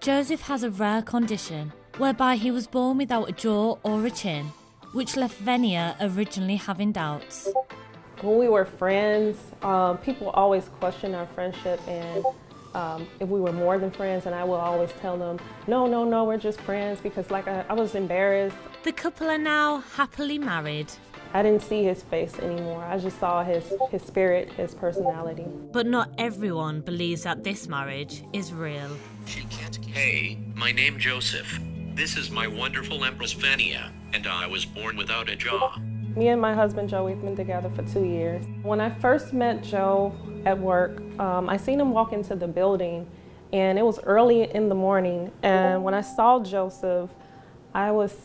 Joseph has a rare condition whereby he was born without a jaw or a chin, which left Venia originally having doubts. When we were friends, people always questioned our friendship and if we were more than friends, and I will always tell them, no, we're just friends, because I was embarrassed. The couple are now happily married. I didn't see his face anymore. I just saw his spirit, his personality. But not everyone believes that this marriage is real. Hey, my name Joseph. This is my wonderful Empress Venia, and I was born without a jaw. Me and my husband Joe, we've been together for 2 years. When I first met Joe at work, I seen him walk into the building, and it was early in the morning. And when I saw Joseph, I was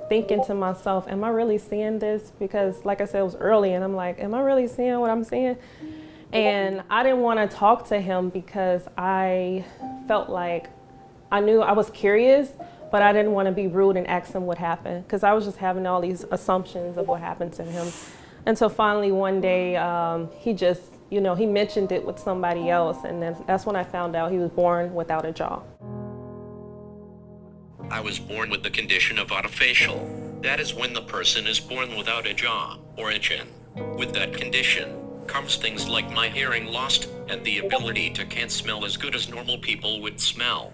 thinking to myself, am I really seeing this? Because like I said, it was early, and I'm like, am I really seeing what I'm seeing? And I didn't want to talk to him because I felt like I knew I was curious, but I didn't want to be rude and ask him what happened, because I was just having all these assumptions of what happened to him. Until finally one day, he just, he mentioned it with somebody else, and then that's when I found out he was born without a jaw. I was born with the condition of autofacial. That is when the person is born without a jaw or a chin. With that condition comes things like my hearing lost and the ability to can't smell as good as normal people would smell.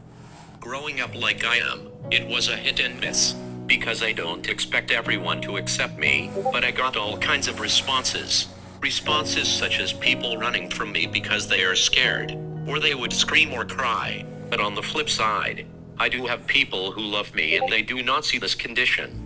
Growing up like I am, it was a hit and miss, because I don't expect everyone to accept me, but I got all kinds of responses. Responses such as people running from me because they are scared, or they would scream or cry. But on the flip side, I do have people who love me and they do not see this condition.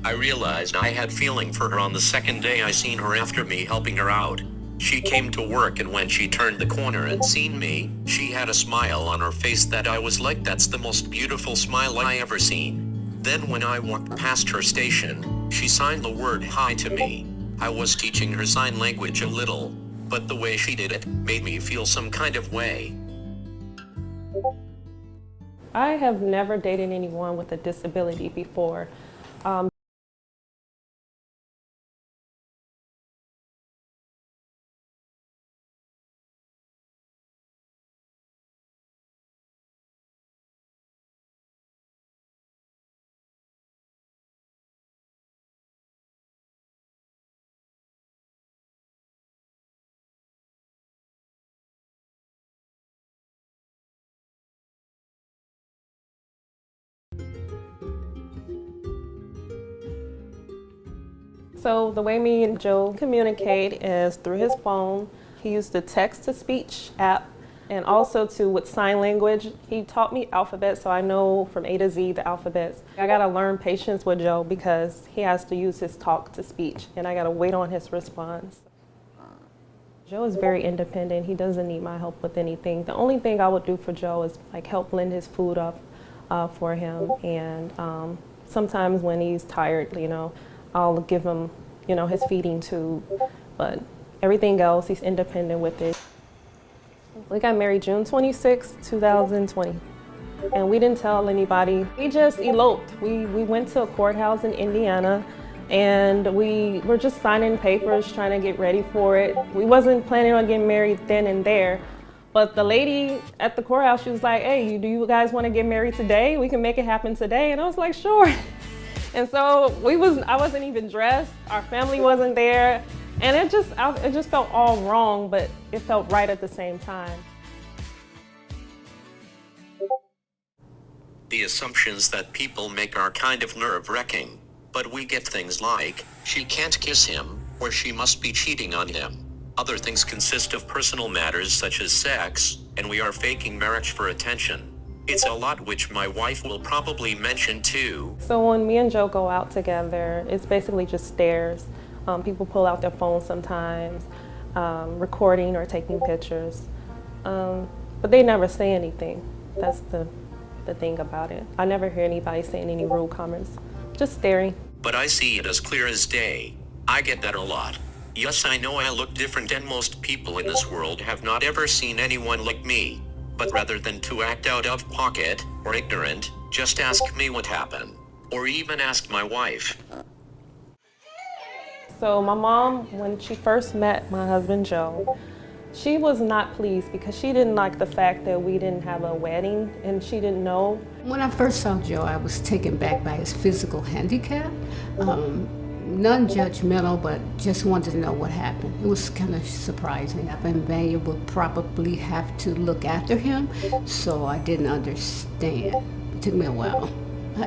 I realized I had feeling for her on the second day I seen her after me helping her out. She came to work, and when she turned the corner and seen me, she had a smile on her face that I was like, that's the most beautiful smile I ever seen. Then when I walked past her station, she signed the word hi to me. I was teaching her sign language a little, but the way she did it made me feel some kind of way. I have never dated anyone with a disability before. So the way me and Joe communicate is through his phone. He used the text-to-speech app, and also with sign language. He taught me alphabets, so I know from A to Z the alphabets. I gotta learn patience with Joe because he has to use his talk-to-speech, and I gotta wait on his response. Joe is very independent. He doesn't need my help with anything. The only thing I would do for Joe is like help blend his food up for him, and sometimes when he's tired, I'll give him, his feeding tube, but everything else, he's independent with it. We got married June 26, 2020, and we didn't tell anybody. We just eloped. We went to a courthouse in Indiana, and we were just signing papers, trying to get ready for it. We wasn't planning on getting married then and there, but the lady at the courthouse, she was like, hey, do you guys want to get married today? We can make it happen today. And I was like, sure. And so I wasn't even dressed, our family wasn't there, and it just felt all wrong, but it felt right at the same time. The assumptions that people make are kind of nerve-wracking, but we get things like, she can't kiss him, or she must be cheating on him. Other things consist of personal matters such as sex, and we are faking marriage for attention. It's a lot, which my wife will probably mention too. So when me and Joe go out together, it's basically just stares. People pull out their phones sometimes, recording or taking pictures. But they never say anything. That's the thing about it. I never hear anybody saying any rude comments, just staring. But I see it as clear as day. I get that a lot. Yes, I know I look different, and most people in this world have not ever seen anyone like me. But rather than to act out of pocket or ignorant, just ask me what happened, or even ask my wife. So my mom, when she first met my husband Joe, She was not pleased because she didn't like the fact that we didn't have a wedding and she didn't know. When I first saw Joe, I was taken back by his physical handicap. Non-judgmental, but just wanted to know what happened. It was kind of surprising. Vanya would probably have to look after him, so I didn't understand. It took me a while.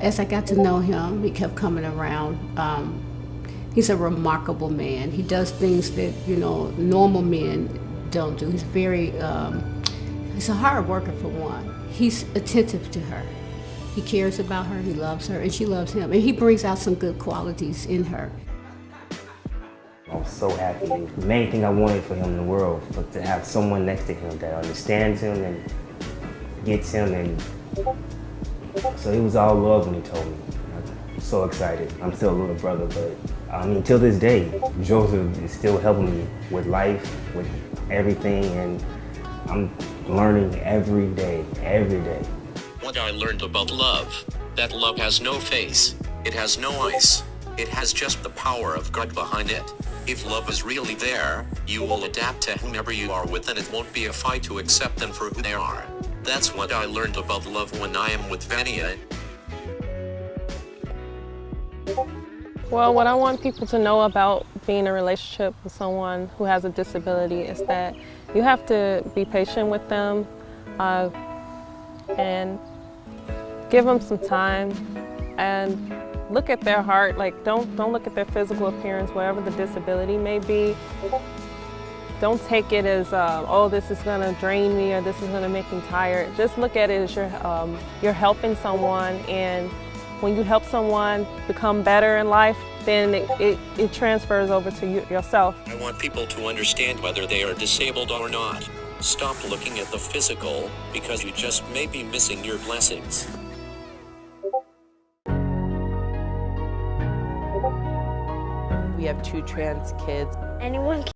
As I got to know him, he kept coming around. He's a remarkable man. He does things that, normal men don't do. He's he's a hard worker for one. He's attentive to her. He cares about her, he loves her, and she loves him. And he brings out some good qualities in her. I was so happy. The main thing I wanted for him in the world was to have someone next to him that understands him and gets him. And so it was all love when he told me. I'm so excited. I'm still a little brother, but till this day, Joseph is still helping me with life, with everything, and I'm learning every day, every day. What I learned about love, that love has no face, it has no ice, it has just the power of God behind it. If love is really there, you will adapt to whomever you are with and it won't be a fight to accept them for who they are. That's what I learned about love when I am with Vanya. Well, what I want people to know about being in a relationship with someone who has a disability is that you have to be patient with them and give them some time and look at their heart. Like, don't look at their physical appearance, whatever the disability may be. Don't take it as, oh, this is gonna drain me or this is gonna make me tired. Just look at it as you're helping someone, and when you help someone become better in life, then it transfers over to yourself. I want people to understand whether they are disabled or not. Stop looking at the physical, because you just may be missing your blessings. We have 2 trans kids. Anyone